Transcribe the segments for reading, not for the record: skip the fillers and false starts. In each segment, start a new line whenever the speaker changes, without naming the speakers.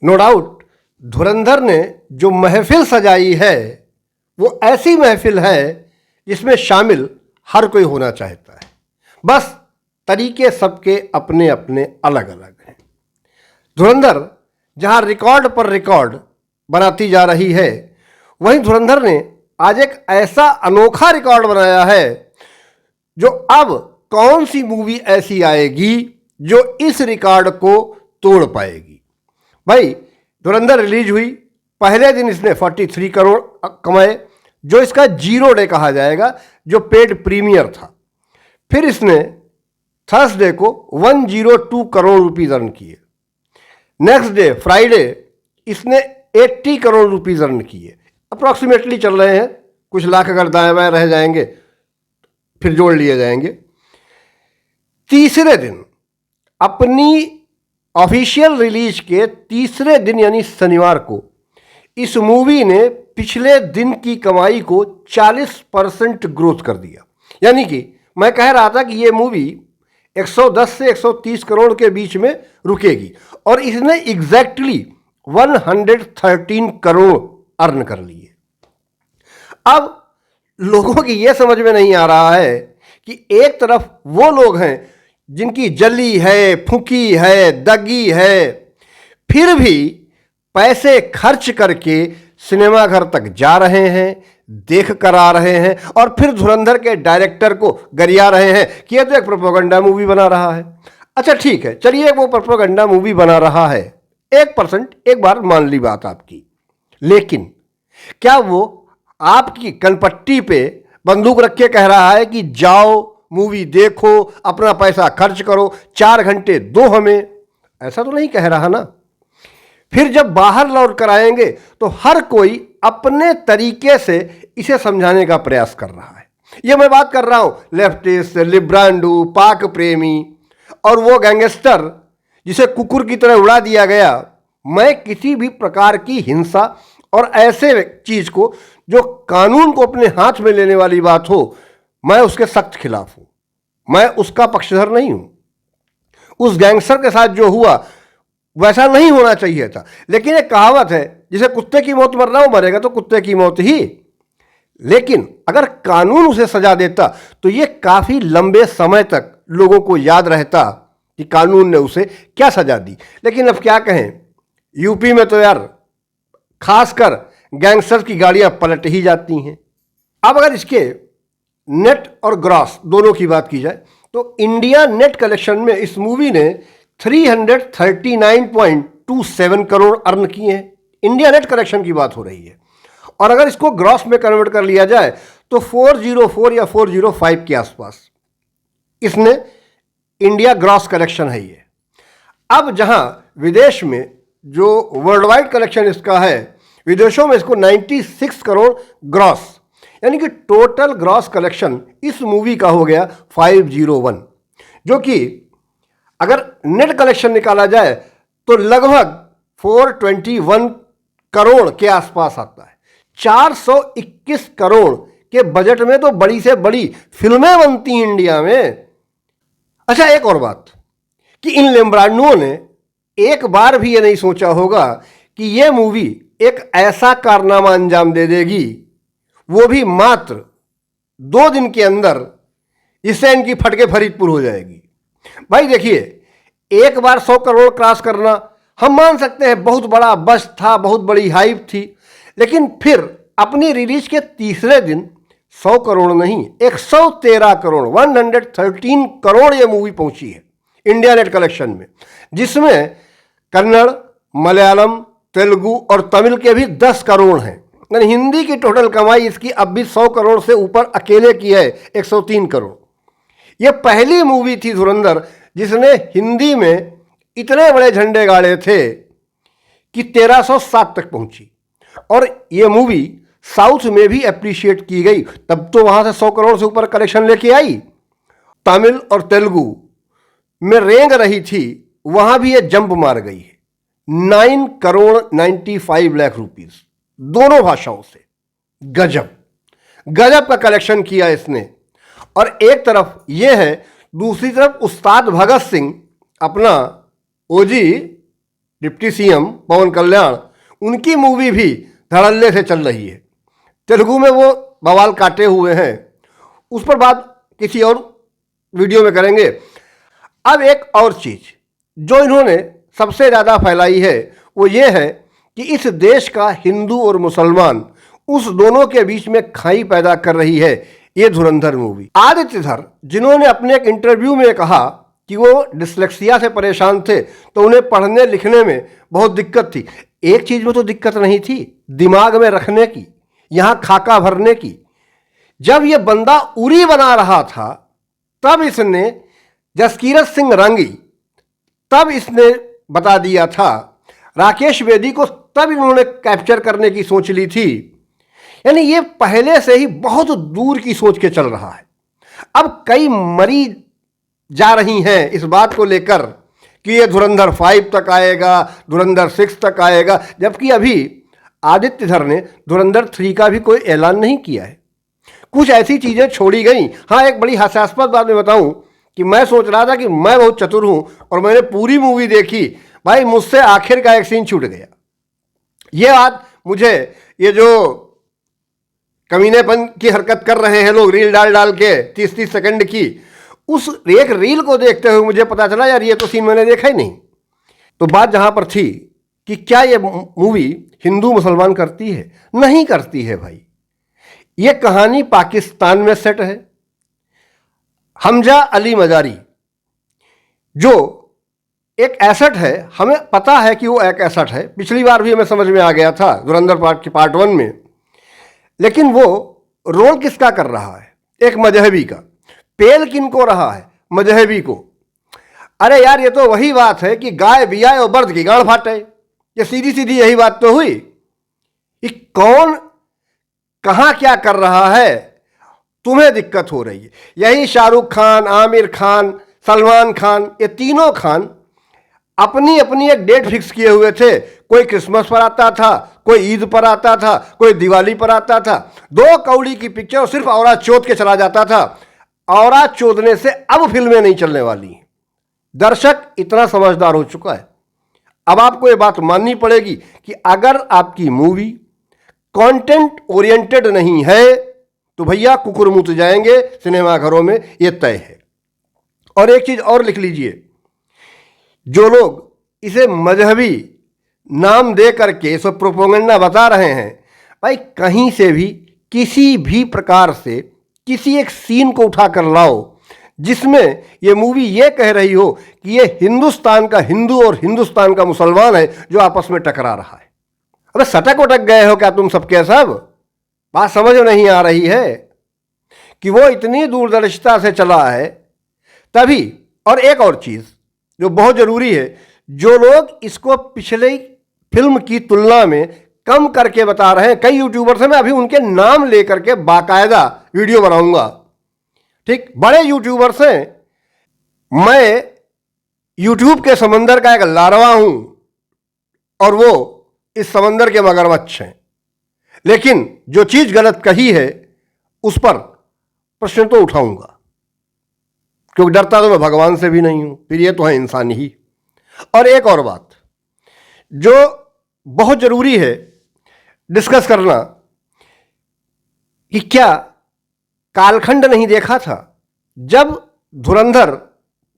No doubt धुरंधर ने जो महफिल सजाई है वो ऐसी महफिल है जिसमें शामिल हर कोई होना चाहता है, बस तरीके सबके अपने अपने अलग अलग हैं। धुरंधर जहां रिकॉर्ड पर रिकॉर्ड बनाती जा रही है, वहीं धुरंधर ने आज एक ऐसा अनोखा रिकॉर्ड बनाया है जो अब कौन सी मूवी ऐसी आएगी जो इस रिकॉर्ड को तोड़ पाएगी। भाई धुरंधर रिलीज हुई, पहले दिन इसने 43 करोड़ कमाए, जो इसका जीरो डे कहा जाएगा, जो पेड प्रीमियर था। फिर इसने थर्सडे को 102 करोड़ रुपीज अर्न किए। नेक्स्ट डे फ्राइडे इसने 80 करोड़ रुपीज अर्न किए। अप्रॉक्सीमेटली चल रहे हैं, कुछ लाख अगर दाएं बाएं रह जाएंगे फिर जोड़ लिए जाएंगे। तीसरे दिन अपनी ऑफिशियल रिलीज के तीसरे दिन यानी शनिवार को इस मूवी ने पिछले दिन की कमाई को 40% ग्रोथ कर दिया। यानी कि मैं कह रहा था कि ये मूवी 110 से 130 करोड़ के बीच में रुकेगी और इसने एग्जैक्टली 113 करोड़ अर्न कर लिए। अब लोगों की यह समझ में नहीं आ रहा है कि एक तरफ वो लोग हैं जिनकी जली है, फूकी है, दगी है, फिर भी पैसे खर्च करके सिनेमाघर तक जा रहे हैं, देख कर आ रहे हैं और फिर धुरंधर के डायरेक्टर को गरिया रहे हैं कि यह तो एक प्रोपेगेंडा मूवी बना रहा है। अच्छा ठीक है, चलिए वो प्रोपेगेंडा मूवी बना रहा है, 1% एक बार मान ली बात आपकी, लेकिन क्या वो आपकी कनपट्टी पे बंदूक रख के कह रहा है कि जाओ मूवी देखो, अपना पैसा खर्च करो, 4 घंटे दो हमें? ऐसा तो नहीं कह रहा ना। फिर जब बाहर लौट कर आएंगे तो हर कोई अपने तरीके से इसे समझाने का प्रयास कर रहा है। ये मैं बात कर रहा हूं लेफ्टिस्ट, लिब्रांडू, पाक प्रेमी और वो गैंगस्टर जिसे कुकुर की तरह उड़ा दिया गया। मैं किसी भी प्रकार की हिंसा और ऐसे चीज को जो कानून को अपने हाथ में लेने वाली बात हो, मैं उसके सख्त खिलाफ हूं। मैं उसका पक्षधर नहीं हूं। उस गैंगस्टर के साथ जो हुआ वैसा नहीं होना चाहिए था, लेकिन एक कहावत है जिसे कुत्ते की मौत मरना हो, मरेगा तो कुत्ते की मौत ही। लेकिन अगर कानून उसे सजा देता तो ये काफी लंबे समय तक लोगों को याद रहता कि कानून ने उसे क्या सजा दी। लेकिन अब क्या कहें, यूपी में तो यार खासकर गैंगस्टर की गाड़ियां पलट ही जाती हैं। अब अगर इसके नेट और ग्रॉस दोनों की बात की जाए तो इंडिया नेट कलेक्शन में इस मूवी ने 339.27 करोड़ अर्न किए हैं। इंडिया नेट कलेक्शन की बात हो रही है। और अगर इसको ग्रॉस में कन्वर्ट कर लिया जाए तो 404 या 405 के आसपास इसने इंडिया ग्रॉस कलेक्शन है ये। अब जहां विदेश में जो वर्ल्ड वाइड कलेक्शन इसका है, विदेशों में इसको 96 करोड़ ग्रॉस, यानी कि टोटल ग्रॉस कलेक्शन इस मूवी का हो गया 501, जो कि अगर नेट कलेक्शन निकाला जाए तो लगभग 421 करोड़ के आसपास आता है। 421 करोड़ के बजट में तो बड़ी से बड़ी फिल्में बनती हैं इंडिया में। अच्छा एक और बात कि इन लेम्ब्रांडुओं ने एक बार भी ये नहीं सोचा होगा कि ये मूवी एक ऐसा कारनामा अंजाम दे देगी, वो भी मात्र 2 दिन के अंदर, इससे इनकी फटके फरीदपुर हो जाएगी। भाई देखिए, एक बार 100 करोड़ क्रॉस करना हम मान सकते हैं बहुत बड़ा बस था, बहुत बड़ी हाइप थी, लेकिन फिर अपनी रिलीज के तीसरे दिन 100 करोड़ नहीं 113 करोड़ 113 करोड़ ये मूवी पहुंची है इंडिया नेट कलेक्शन में, जिसमें कन्नड़, मलयालम, तेलुगु और तमिल के भी 10 करोड़ हैं। यानी हिंदी की टोटल कमाई इसकी अब भी 100 करोड़ से ऊपर अकेले की है, 103 करोड़। यह पहली मूवी थी धुरंधर जिसने हिंदी में इतने बड़े झंडे गाड़े थे कि 1307 तक पहुंची। और यह मूवी साउथ में भी अप्रिशिएट की गई, तब तो वहां से 100 करोड़ से ऊपर कलेक्शन लेके आई। तमिल और तेलुगु में रेंग रही थी, वहां भी यह जंप मार गई है। 9 करोड़ 95 लाख रुपीस दोनों भाषाओं से। गजब गजब का कलेक्शन किया इसने। और एक तरफ यह है, दूसरी तरफ उस्ताद भगत सिंह अपना ओजी डिप्टी सीएम पवन कल्याण, उनकी मूवी भी धड़ल्ले से चल रही है। तेलुगु में वो बवाल काटे हुए हैं, उस पर बात किसी और वीडियो में करेंगे। अब एक और चीज़ जो इन्होंने सबसे ज़्यादा फैलाई है वो ये है कि इस देश का हिंदू और मुसलमान, उस दोनों के बीच में खाई पैदा कर रही है ये धुरंधर मूवी। आदित्य धर, जिन्होंने अपने एक इंटरव्यू में कहा कि वो डिस्लेक्सिया से परेशान थे तो उन्हें पढ़ने लिखने में बहुत दिक्कत थी। एक चीज़ में तो दिक्कत नहीं थी, दिमाग में रखने की, यहाँ खाका भरने की। जब ये बंदा उरी बना रहा था तब इसने जसकीरत सिंह रंगी, तब इसने बता दिया था। राकेश बेदी को तब इन्होंने कैप्चर करने की सोच ली थी। यानी ये पहले से ही बहुत दूर की सोच के चल रहा है। अब कई मरी जा रही हैं इस बात को लेकर कि ये धुरंधर 5 तक आएगा, धुरंधर 6 तक आएगा, जबकि अभी आदित्य धर ने धुरंधर 3 का भी कोई ऐलान नहीं किया है। कुछ ऐसी चीज़ें छोड़ी गई। हाँ, एक बड़ी हास्यास्पद बात मैं बताऊं कि मैं सोच रहा था कि मैं बहुत चतुर हूं और मैंने पूरी मूवी देखी, भाई मुझसे आखिर का एक सीन छूट गया। ये बात मुझे, ये जो कमीनेपन की हरकत कर रहे हैं लोग रील डाल डाल के 30-30 सेकंड की, उस एक रील को देखते हुए मुझे पता चला यार ये तो सीन मैंने देखा ही नहीं। तो बात जहां पर थी कि क्या ये मूवी हिंदू मुसलमान करती है? नहीं करती है भाई। ये कहानी पाकिस्तान में सेट है। हमजा अली मजारी जो एक एसेट है, हमें पता है कि वो एक एसेट है, पिछली बार भी हमें समझ में आ गया था धुरंधर पार्ट 1 में। लेकिन वो रोल किसका कर रहा है? एक मजहबी का। पेल किन को रहा है? मजहबी को। अरे यार, ये तो वही बात है कि गाय बियाए और बर्द की गांड फाटे। ये सीधी सीधी यही बात तो हुई कि कौन कहां क्या कर रहा है, तुम्हें दिक्कत हो रही है। यही शाहरुख खान, आमिर खान, सलमान खान, ये तीनों खान अपनी अपनी एक डेट फिक्स किए हुए थे। कोई क्रिसमस पर आता था, कोई ईद पर आता था, कोई दिवाली पर आता था। 2 कौड़ी की पिक्चर सिर्फ औरत चोद के चला जाता था। औरत चोदने से अब फिल्में नहीं चलने वाली हैं। दर्शक इतना समझदार हो चुका है, अब आपको ये बात माननी पड़ेगी कि अगर आपकी मूवी कंटेंट ओरिएंटेड नहीं है तो भैया कुकुरमुत जाएंगे सिनेमाघरों में, ये तय है। और एक चीज और लिख लीजिए, जो लोग इसे मजहबी नाम दे करके इसे प्रोपेगेंडा बता रहे हैं, भाई कहीं से भी किसी भी प्रकार से किसी एक सीन को उठाकर लाओ जिसमें ये मूवी ये कह रही हो कि ये हिंदुस्तान का हिंदू और हिंदुस्तान का मुसलमान है जो आपस में टकरा रहा है। अबे सटक उटक गए हो क्या तुम सबके सब? बात समझ नहीं आ रही है कि वो इतनी दूरदर्शिता से चला है तभी। और एक और चीज़ जो बहुत ज़रूरी है, जो लोग इसको पिछले फिल्म की तुलना में कम करके बता रहे हैं, कई यूट्यूबर्स हैं, मैं अभी उनके नाम लेकर के बाकायदा वीडियो बनाऊंगा। ठीक, बड़े यूट्यूबर्स हैं। मैं यूट्यूब के समंदर का एक लार्वा हूं और वो इस समंदर के मगरमच्छ हैं। लेकिन जो चीज गलत कही है उस पर प्रश्न तो उठाऊंगा, क्योंकि डरता तो मैं भगवान से भी नहीं हूं, फिर ये तो है इंसान ही। और एक और बात जो बहुत जरूरी है डिस्कस करना, कि क्या कालखंड नहीं देखा था? जब धुरंधर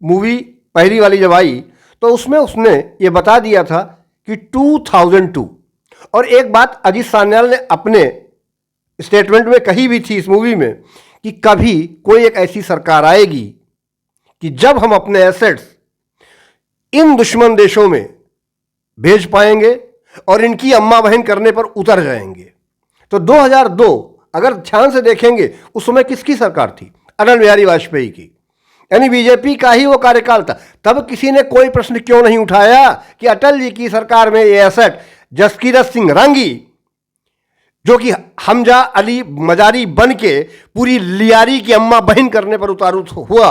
मूवी पहली वाली जब आई तो उसमें उसने ये बता दिया था कि 2002, और एक बात अजीत सान्याल ने अपने स्टेटमेंट में कही भी थी इस मूवी में कि कभी कोई एक ऐसी सरकार आएगी कि जब हम अपने एसेट्स इन दुश्मन देशों में भेज पाएंगे और इनकी अम्मा बहन करने पर उतर जाएंगे। तो 2002 अगर ध्यान से देखेंगे उस समय किसकी सरकार थी? अटल बिहारी वाजपेयी की, यानी बीजेपी का ही वो कार्यकाल था। तब किसी ने कोई प्रश्न क्यों नहीं उठाया कि अटल जी की सरकार में ये एसेट जसकीरत सिंह रंगी, जो कि हमजा अली मजारी बन के पूरी लियारी की अम्मा बहन करने पर उतारू हुआ,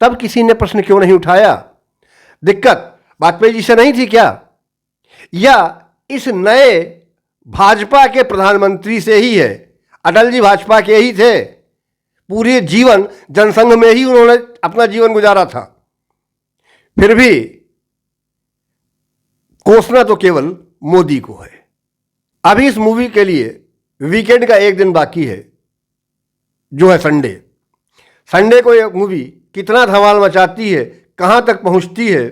तब किसी ने प्रश्न क्यों नहीं उठाया? दिक्कत वाजपेयी जी से नहीं थी क्या, या इस नए भाजपा के प्रधानमंत्री से ही है? अटल जी भाजपा के ही थे, पूरे जीवन जनसंघ में ही उन्होंने अपना जीवन गुजारा था। फिर भी कोसना तो केवल मोदी को है। अभी इस मूवी के लिए वीकेंड का एक दिन बाकी है, जो है संडे। संडे को ये मूवी कितना धमाल मचाती है, कहाँ तक पहुँचती है,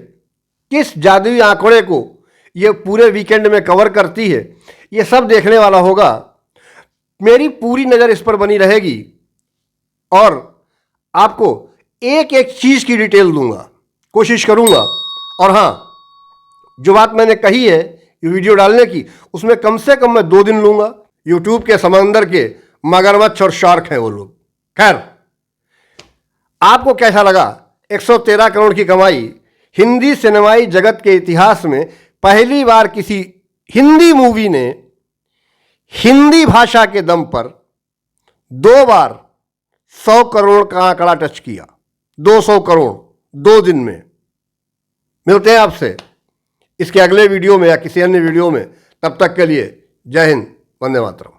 किस जादुई आंकड़े को ये पूरे वीकेंड में कवर करती है, ये सब देखने वाला होगा। मेरी पूरी नज़र इस पर बनी रहेगी और आपको एक एक चीज़ की डिटेल दूंगा, कोशिश करूंगा। और हाँ, जो बात मैंने कही है ये वीडियो डालने की, उसमें कम से कम मैं 2 दिन लूंगा। यूट्यूब के समंदर के मगरमच्छ और शार्क हैं वो लोग। खैर, आपको कैसा लगा? 113 करोड़ की कमाई। हिंदी सिनेमाई जगत के इतिहास में पहली बार किसी हिंदी मूवी ने हिंदी भाषा के दम पर 2 बार 100 करोड़ का आंकड़ा टच किया। 200 करोड़ 2 दिन में। मिलते हैं आपसे इसके अगले वीडियो में या किसी अन्य वीडियो में। तब तक के लिए जय हिंद, वंदे मातरम।